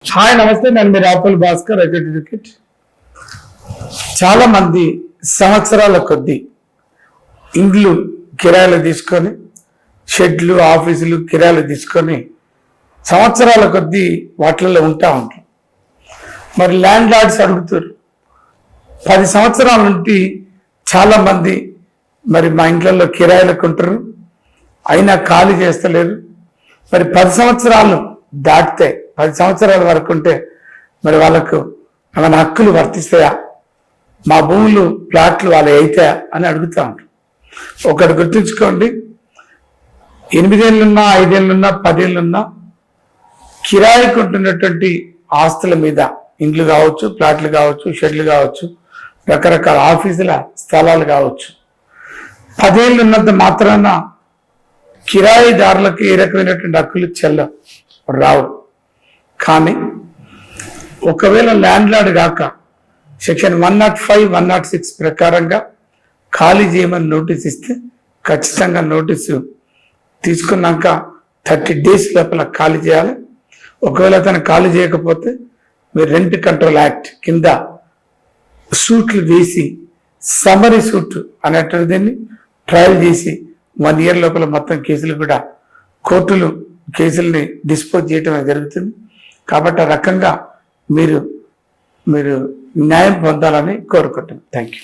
Hi నమస్తే, నేను మీ రాపుల్ Bhaskar advocate. చాలా మంది సంవత్సరాల కొద్దీ ఇండ్లు కిరాయిలు తీసుకొని, షెడ్లు ఆఫీసులు కిరాయిలు తీసుకొని సంవత్సరాల కొద్దీ వాటిల్లో ఉంటారు. మరి ల్యాండ్ లార్డ్స్ అడుగుతారు, 10 సంవత్సరాల నుండి చాలా మంది మరి మా ఇంట్లో కిరాయిలకు ఉంటారు, అయినా ఖాళీ చేస్తలేరు. మరి 10 సంవత్సరాలు దాటితే 10 సంవత్సరాల వరకు ఉంటే మరి వాళ్ళకు ఏమైనా హక్కులు వర్తిస్తాయా, మా భూములు ప్లాట్లు వాళ్ళు అవుతాయా అని అడుగుతూ ఉంటారు. ఒకటి గుర్తుంచుకోండి, 8 ఏళ్ళున్నా 5 ఏళ్ళున్నా 10 ఏళ్ళున్నా కిరాయికి ఉంటున్నటువంటి ఆస్తుల మీద, ఇండ్లు కావచ్చు, ప్లాట్లు కావచ్చు, షెడ్లు కావచ్చు, రకరకాల ఆఫీసుల స్థలాలు కావచ్చు, 10 ఏళ్ళు ఉన్నంత మాత్రాన కిరాయిదారులకు ఏ రకమైనటువంటి హక్కులు రావు. కానీ ఒకవేళ ల్యాండ్ లార్డ్ కాక సెక్షన్ 105, 106 ప్రకారంగా ఖాళీ చేయమని నోటీస్ ఇస్తే ఖచ్చితంగా నోటీసు తీసుకున్నాక 30 days లోపల ఖాళీ చేయాలి. ఒకవేళ అతను ఖాళీ చేయకపోతే మీరు రెంట్ కంట్రోల్ యాక్ట్ కింద సూట్లు వేసి సమరీ సూట్ అనేటువంటి దీన్ని ట్రయల్ చేసి 1 year లోపల మొత్తం కేసులు కూడా కోర్టులు కేసుల్ని డిస్పోజ్ చేయటం జరుగుతుంది. కాబట్టి ఆ రకంగా మీరు న్యాయం పొందాలని కోరుకుంటున్నాను. Thank you.